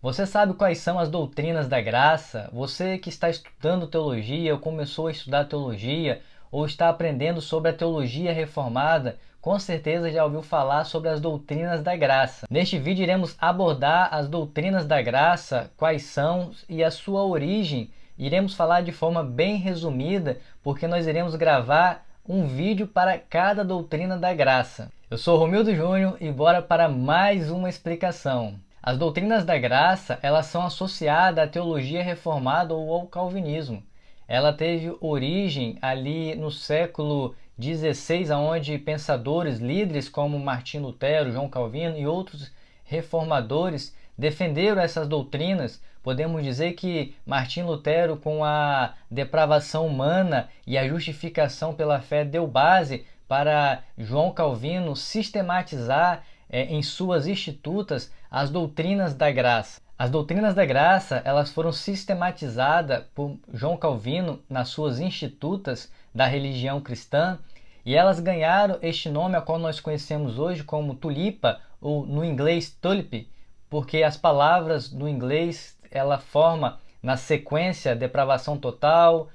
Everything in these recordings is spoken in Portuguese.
Você sabe quais são as doutrinas da graça? Você que está estudando teologia ou começou a estudar teologia ou está aprendendo sobre a teologia reformada, com certeza já ouviu falar sobre as doutrinas da graça. Neste vídeo iremos abordar as doutrinas da graça, quais são e a sua origem. Iremos falar de forma bem resumida, porque nós iremos gravar um vídeo para cada doutrina da graça. Eu sou Romildo Júnior e bora para mais uma explicação. As doutrinas da graça, elas são associadas à teologia reformada ou ao calvinismo. Ela teve origem ali no século XVI, onde pensadores, líderes como Martim Lutero, João Calvino e outros reformadores defenderam essas doutrinas. Podemos dizer que Martim Lutero, com a depravação humana e a justificação pela fé, deu base para João Calvino sistematizar em suas institutas as doutrinas da graça. As doutrinas da graça, elas foram sistematizadas por João Calvino nas suas institutas da religião cristã e elas ganharam este nome a qual nós conhecemos hoje como tulipa, ou no inglês tulip, porque as palavras no inglês ela forma na sequência depravação total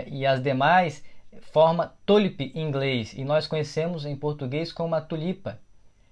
e as demais forma tulip em inglês e nós conhecemos em português como a tulipa.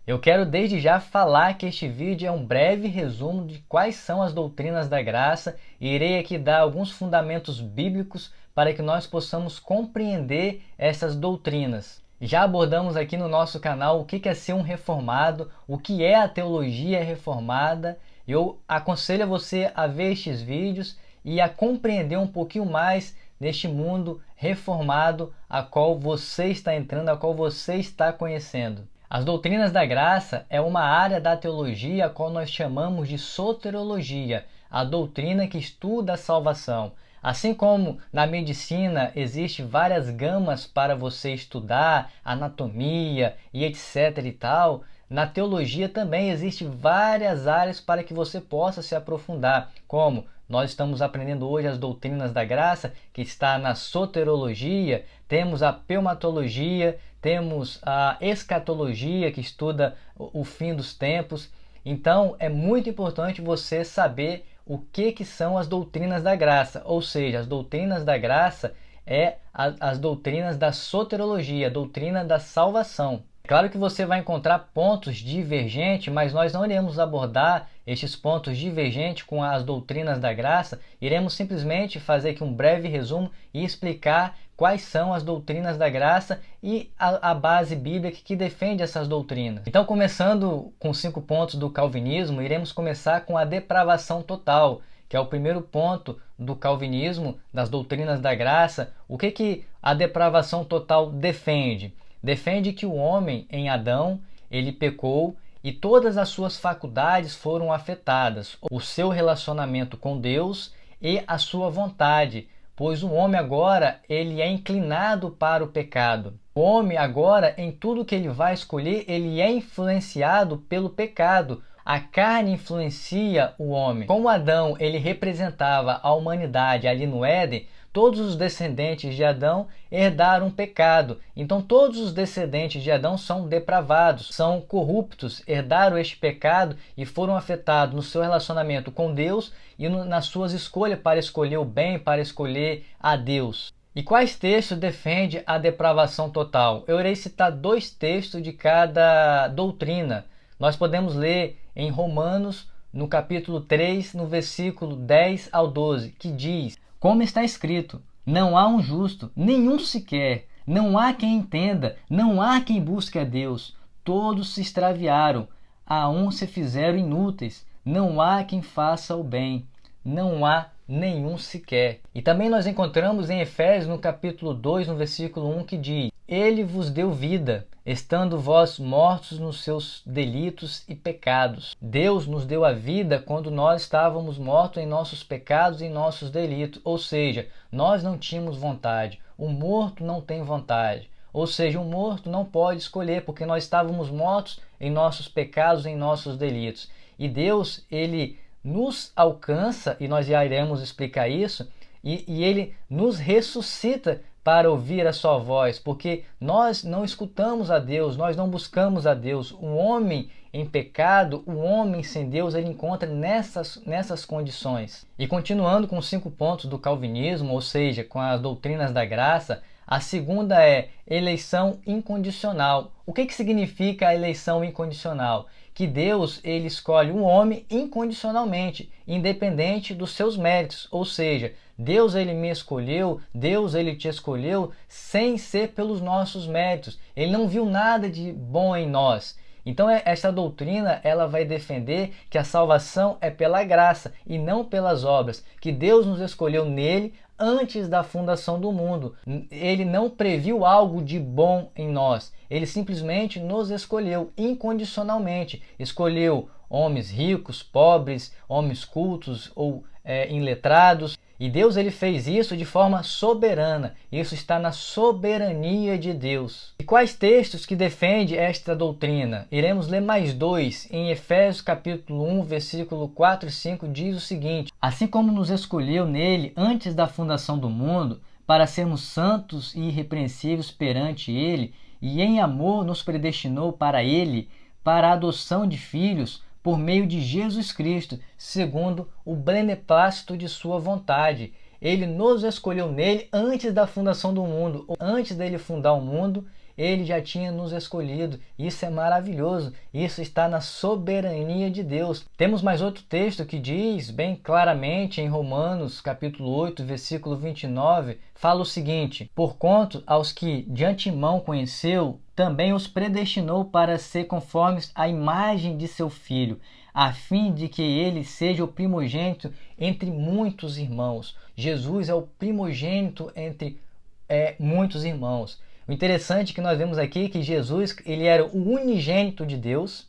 Eu quero desde já falar que este vídeo é um breve resumo de quais são as doutrinas da graça e irei aqui dar alguns fundamentos bíblicos para que nós possamos compreender essas doutrinas. Já abordamos aqui no nosso canal o que é ser um reformado, o que é a teologia reformada. Eu aconselho a você a ver estes vídeos e a compreender um pouquinho mais neste mundo reformado a qual você está entrando, a qual você está conhecendo. As doutrinas da graça é uma área da teologia a qual nós chamamos de soteriologia, a doutrina que estuda a salvação. Assim como na medicina existe várias gamas para você estudar, anatomia e etc e tal, na teologia também existe várias áreas para que você possa se aprofundar, como nós estamos aprendendo hoje as doutrinas da graça, que está na soteriologia, temos a pneumatologia, temos a escatologia, que estuda o fim dos tempos. Então, é muito importante você saber o que são as doutrinas da graça, ou seja, as doutrinas da graça é as doutrinas da soteriologia, a doutrina da salvação. Claro que você vai encontrar pontos divergentes, mas nós não iremos abordar estes pontos divergentes com as doutrinas da graça. Iremos simplesmente fazer aqui um breve resumo e explicar quais são as doutrinas da graça e a base bíblica que defende essas doutrinas. Então, começando com 5 pontos do calvinismo, iremos começar com a depravação total, que é o primeiro ponto do calvinismo, das doutrinas da graça. O que a depravação total defende? Defende que o homem em Adão, ele pecou e todas as suas faculdades foram afetadas, o seu relacionamento com Deus e a sua vontade, pois o homem agora ele é inclinado para o pecado. O homem agora, em tudo que ele vai escolher, ele é influenciado pelo pecado. A carne influencia o homem. Como Adão ele representava a humanidade ali no Éden, todos os descendentes de Adão herdaram um pecado. Então todos os descendentes de Adão são depravados, são corruptos, herdaram este pecado e foram afetados no seu relacionamento com Deus e nas suas escolhas para escolher o bem, para escolher a Deus. E quais textos defendem a depravação total? Eu irei citar 2 textos de cada doutrina. Nós podemos ler em Romanos, no capítulo 3, no versículo 10 ao 12, que diz: como está escrito, não há um justo, nenhum sequer, não há quem entenda, não há quem busque a Deus. Todos se extraviaram, a um se fizeram inúteis, não há quem faça o bem, não há nenhum sequer. E também nós encontramos em Efésios, no capítulo 2, no versículo 1, que diz: ele vos deu vida, estando vós mortos nos seus delitos e pecados. Deus nos deu a vida quando nós estávamos mortos em nossos pecados e em nossos delitos. Ou seja, nós não tínhamos vontade. O morto não tem vontade. Ou seja, o morto não pode escolher, porque nós estávamos mortos em nossos pecados e em nossos delitos. E Deus, ele nos alcança, e nós já iremos explicar isso, e ele nos ressuscita para ouvir a sua voz, porque nós não escutamos a Deus, nós não buscamos a Deus. Um homem em pecado, um homem sem Deus, ele encontra nessas condições. E continuando com os 5 pontos do calvinismo, ou seja, com as doutrinas da graça, a segunda é eleição incondicional. O que significa a eleição incondicional? Que Deus ele escolhe um homem incondicionalmente, independente dos seus méritos, ou seja, Deus ele me escolheu, Deus ele te escolheu sem ser pelos nossos méritos. Ele não viu nada de bom em nós. Então esta doutrina ela vai defender que a salvação é pela graça e não pelas obras, que Deus nos escolheu nele antes da fundação do mundo. Ele não previu algo de bom em nós, ele simplesmente nos escolheu incondicionalmente. Escolheu homens ricos, pobres, homens cultos ou iletrados. E Deus ele fez isso de forma soberana. Isso está na soberania de Deus. E quais textos que defendem esta doutrina? Iremos ler mais 2. Em Efésios capítulo 1, versículo 4 e 5 diz o seguinte: assim como nos escolheu nele antes da fundação do mundo, para sermos santos e irrepreensíveis perante ele, e em amor nos predestinou para ele, para a adoção de filhos, por meio de Jesus Cristo, segundo o beneplácito de sua vontade. Ele nos escolheu nele antes da fundação do mundo. Antes dele fundar o mundo, ele já tinha nos escolhido. Isso é maravilhoso. Isso está na soberania de Deus. Temos mais outro texto que diz bem claramente em Romanos, capítulo 8, versículo 29, fala o seguinte: porquanto aos que de antemão conheceu, também os predestinou para ser conformes à imagem de seu Filho, a fim de que ele seja o primogênito entre muitos irmãos. Jesus é o primogênito entre muitos irmãos. O interessante é que nós vemos aqui que Jesus ele era o unigênito de Deus,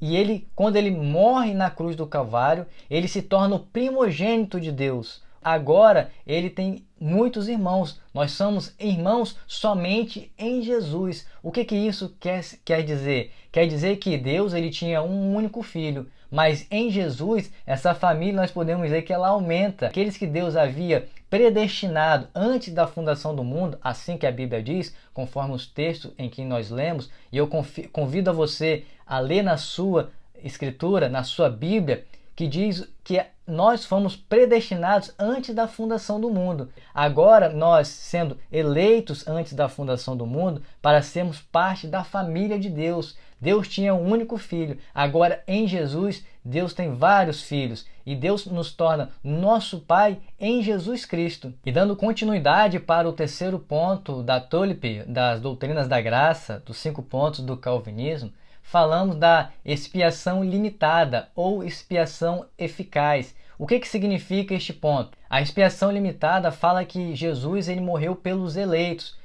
e ele, quando ele morre na cruz do Calvário, ele se torna o primogênito de Deus. Agora ele tem muitos irmãos. Nós somos irmãos somente em Jesus. O que isso quer dizer? Quer dizer que Deus ele tinha um único filho, mas em Jesus essa família nós podemos dizer que ela aumenta. Aqueles que Deus havia predestinado antes da fundação do mundo, assim que a Bíblia diz, conforme os textos em que nós lemos, e eu convido a você a ler na sua escritura, na sua Bíblia, que diz que nós fomos predestinados antes da fundação do mundo. Agora, nós sendo eleitos antes da fundação do mundo para sermos parte da família de Deus. Deus tinha um único filho. Agora, em Jesus, Deus tem vários filhos. E Deus nos torna nosso Pai em Jesus Cristo. E dando continuidade para o terceiro ponto da TULIP, das doutrinas da graça, dos 5 pontos do calvinismo, falamos da expiação limitada ou expiação eficaz. O que significa este ponto? A expiação limitada fala que Jesus ele morreu pelos eleitos.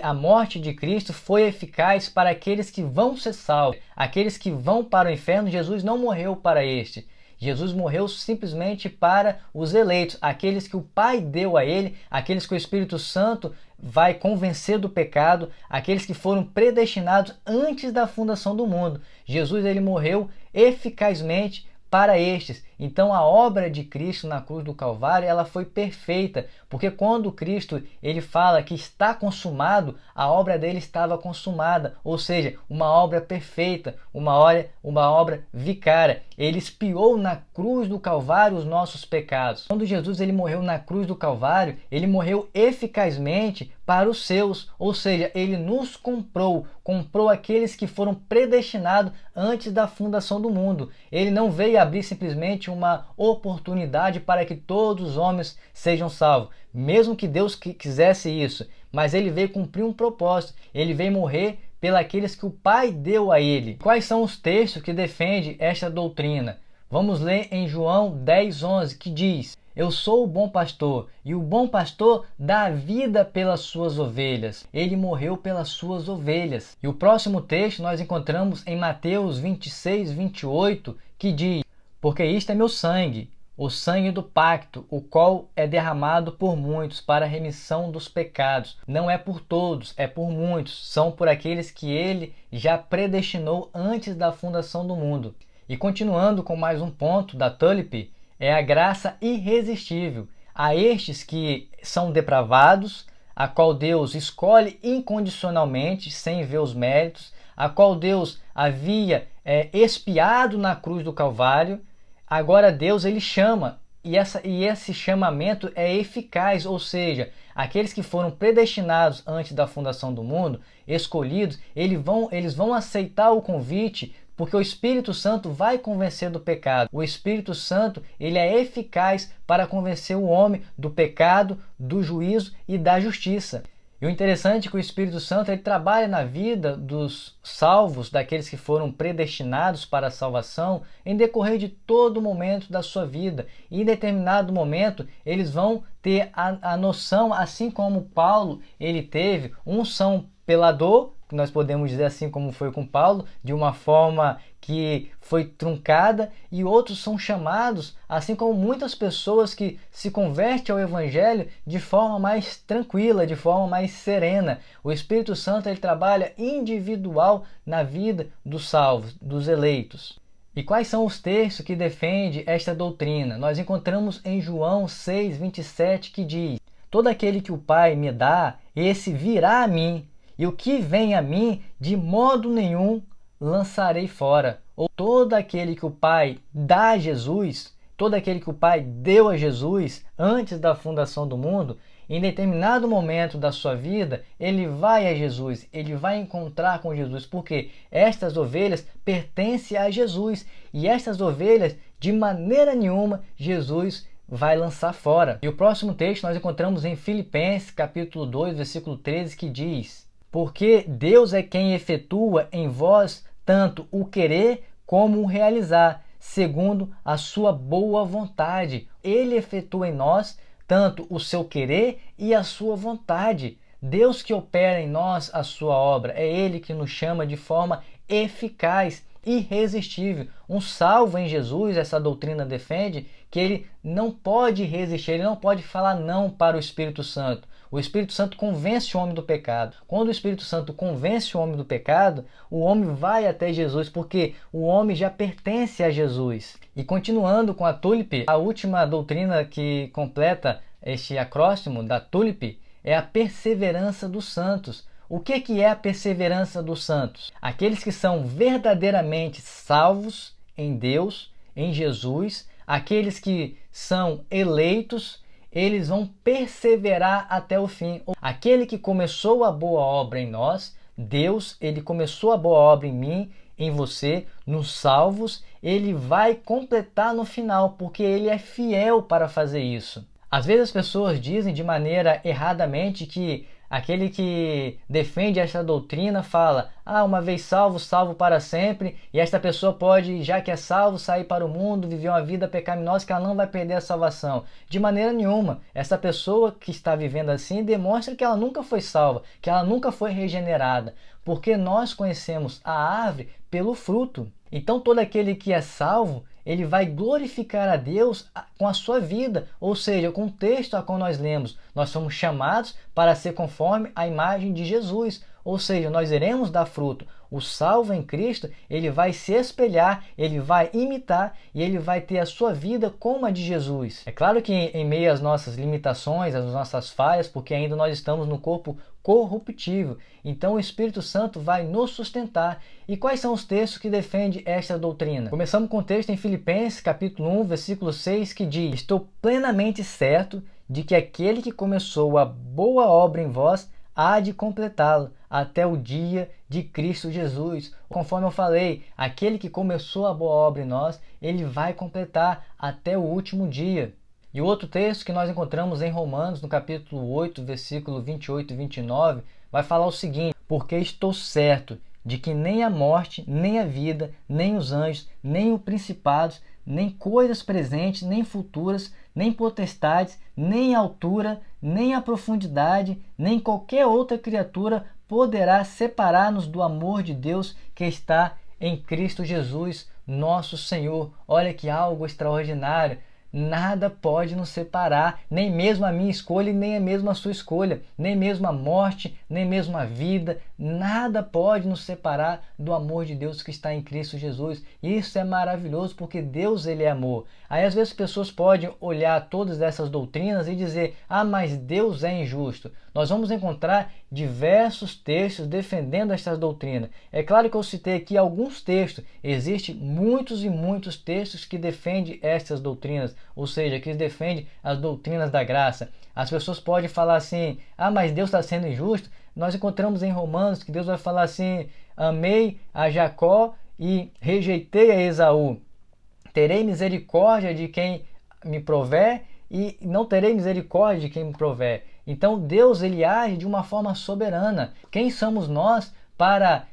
A morte de Cristo foi eficaz para aqueles que vão ser salvos. Aqueles que vão para o inferno, Jesus não morreu para este. Jesus morreu simplesmente para os eleitos, aqueles que o Pai deu a ele, aqueles que o Espírito Santo vai convencer do pecado, aqueles que foram predestinados antes da fundação do mundo. Jesus ele morreu eficazmente para estes. Então a obra de Cristo na cruz do Calvário, ela foi perfeita, porque quando Cristo ele fala que está consumado, a obra dele estava consumada, ou seja, uma obra perfeita, uma obra vicária. Ele expiou na cruz do Calvário os nossos pecados. Quando Jesus ele morreu na cruz do Calvário, ele morreu eficazmente para os seus, ou seja, ele nos comprou aqueles que foram predestinados antes da fundação do mundo. Ele não veio abrir simplesmente uma oportunidade para que todos os homens sejam salvos, mesmo que Deus quisesse isso, mas ele veio cumprir um propósito, ele veio morrer pelos que o Pai deu a ele. Quais são os textos que defendem esta doutrina? Vamos ler em João 10:11, que diz: eu sou o bom pastor, e o bom pastor dá a vida pelas suas ovelhas. Ele morreu pelas suas ovelhas. E o próximo texto nós encontramos em Mateus 26:28, que diz: porque isto é meu sangue, o sangue do pacto, o qual é derramado por muitos para a remissão dos pecados. Não é por todos, é por muitos. São por aqueles que ele já predestinou antes da fundação do mundo. E continuando com mais um ponto da TULIP, é a graça irresistível. A estes que são depravados, a qual Deus escolhe incondicionalmente, sem ver os méritos, a qual Deus havia expiado na cruz do Calvário. Agora Deus ele chama, e esse chamamento é eficaz, ou seja, aqueles que foram predestinados antes da fundação do mundo, escolhidos, eles vão aceitar o convite, porque o Espírito Santo vai convencer do pecado. O Espírito Santo ele é eficaz para convencer o homem do pecado, do juízo e da justiça. E o interessante é que o Espírito Santo ele trabalha na vida dos salvos, daqueles que foram predestinados para a salvação, em decorrer de todo momento da sua vida. E em determinado momento eles vão ter a noção, assim como Paulo ele teve, uns são pela dor, que nós podemos dizer assim como foi com Paulo, de uma forma que foi truncada, e outros são chamados, assim como muitas pessoas que se convertem ao Evangelho de forma mais tranquila, de forma mais serena. O Espírito Santo ele trabalha individual na vida dos salvos, dos eleitos. E quais são os textos que defendem esta doutrina? Nós encontramos em João 6:27 que diz: todo aquele que o Pai me dá, esse virá a mim, e o que vem a mim, de modo nenhum lançarei fora. Ou todo aquele que o Pai dá a Jesus, todo aquele que o Pai deu a Jesus antes da fundação do mundo, em determinado momento da sua vida, ele vai a Jesus, ele vai encontrar com Jesus, porque estas ovelhas pertencem a Jesus, e estas ovelhas, de maneira nenhuma, Jesus vai lançar fora. E o próximo texto nós encontramos em Filipenses, capítulo 2, versículo 13, que diz: porque Deus é quem efetua em vós tanto o querer como o realizar, segundo a sua boa vontade. Ele efetua em nós tanto o seu querer e a sua vontade. Deus que opera em nós a sua obra, é Ele que nos chama de forma eficaz, irresistível. Um salvo em Jesus, essa doutrina defende que ele não pode resistir, ele não pode falar não para o Espírito Santo. O Espírito Santo convence o homem do pecado. Quando o Espírito Santo convence o homem do pecado, o homem vai até Jesus, porque o homem já pertence a Jesus. E continuando com a TULIP, a última doutrina que completa este acróstimo da TULIP é a perseverança dos santos. O que é a perseverança dos santos? Aqueles que são verdadeiramente salvos em Deus, em Jesus, aqueles que são eleitos, eles vão perseverar até o fim. Aquele que começou a boa obra em nós, Deus, ele começou a boa obra em mim, em você, nos salvos, ele vai completar no final, porque ele é fiel para fazer isso. Às vezes as pessoas dizem de maneira erradamente que aquele que defende esta doutrina fala: uma vez salvo, salvo para sempre, e esta pessoa pode, já que é salvo, sair para o mundo, viver uma vida pecaminosa que ela não vai perder a salvação. De maneira nenhuma. Essa pessoa que está vivendo assim demonstra que ela nunca foi salva, que ela nunca foi regenerada, porque nós conhecemos a árvore pelo fruto. Então todo aquele que é salvo, ele vai glorificar a Deus com a sua vida, ou seja, com o texto a qual nós lemos. Nós somos chamados para ser conforme a imagem de Jesus, ou seja, nós iremos dar fruto. O salvo em Cristo, ele vai se espelhar, ele vai imitar e ele vai ter a sua vida como a de Jesus. É claro que em meio às nossas limitações, às nossas falhas, porque ainda nós estamos no corpo corruptível, então o Espírito Santo vai nos sustentar. E quais são os textos que defendem esta doutrina? Começamos com o texto em Filipenses, capítulo 1, versículo 6, que diz: estou plenamente certo de que aquele que começou a boa obra em vós há de completá-lo até o dia de Cristo Jesus. Conforme eu falei, aquele que começou a boa obra em nós, ele vai completar até o último dia. E o outro texto que nós encontramos em Romanos, no capítulo 8, versículo 28 e 29, vai falar o seguinte: porque estou certo de que nem a morte, nem a vida, nem os anjos, nem os principados, nem coisas presentes, nem futuras, nem potestades, nem a altura, nem a profundidade, nem qualquer outra criatura poderá separar-nos do amor de Deus que está em Cristo Jesus, nosso Senhor. Olha que algo extraordinário! Nada pode nos separar, nem mesmo a minha escolha, nem mesmo a sua escolha, nem mesmo a morte, nem mesmo a vida, nada pode nos separar do amor de Deus que está em Cristo Jesus. Isso é maravilhoso, porque Deus, ele é amor. Aí às vezes as pessoas podem olhar todas essas doutrinas e dizer: mas Deus é injusto. nós vamos encontrar diversos textos defendendo estas doutrinas. É claro que eu citei aqui alguns textos, existem muitos e muitos textos que defendem estas doutrinas, ou seja, que defendem as doutrinas da graça. As pessoas podem falar assim, mas Deus está sendo injusto. Nós encontramos em Romanos que Deus vai falar assim, amei a Jacó e rejeitei a Esaú. Terei misericórdia de quem me prover e não terei misericórdia de quem me prover. Então Deus ele age de uma forma soberana. Quem somos nós para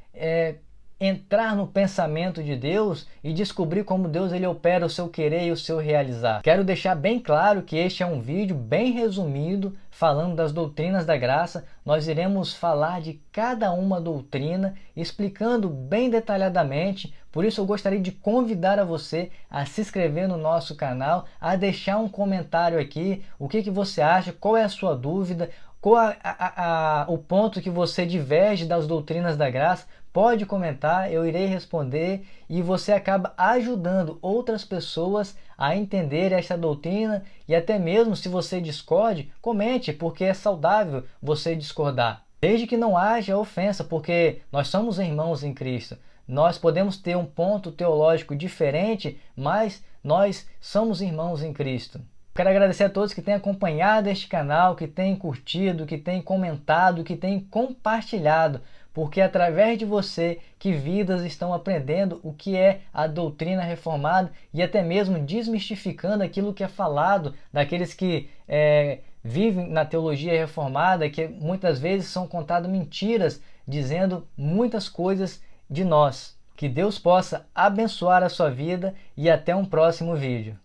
entrar no pensamento de Deus e descobrir como Deus ele opera o seu querer e o seu realizar? Quero deixar bem claro que este é um vídeo bem resumido falando das doutrinas da graça. Nós iremos falar de cada uma doutrina, explicando bem detalhadamente. Por isso eu gostaria de convidar a você a se inscrever no nosso canal, a deixar um comentário aqui, o que você acha, qual é a sua dúvida, qual o ponto que você diverge das doutrinas da graça. Pode comentar, eu irei responder e você acaba ajudando outras pessoas a entender esta doutrina e até mesmo se você discorde, comente, porque é saudável você discordar. Desde que não haja ofensa, porque nós somos irmãos em Cristo. Nós podemos ter um ponto teológico diferente, mas nós somos irmãos em Cristo. Quero agradecer a todos que têm acompanhado este canal, que têm curtido, que têm comentado, que têm compartilhado, porque é através de você que vidas estão aprendendo o que é a doutrina reformada e até mesmo desmistificando aquilo que é falado daqueles que vivem na teologia reformada, que muitas vezes são contadas mentiras, dizendo muitas coisas de nós. Que Deus possa abençoar a sua vida e até um próximo vídeo.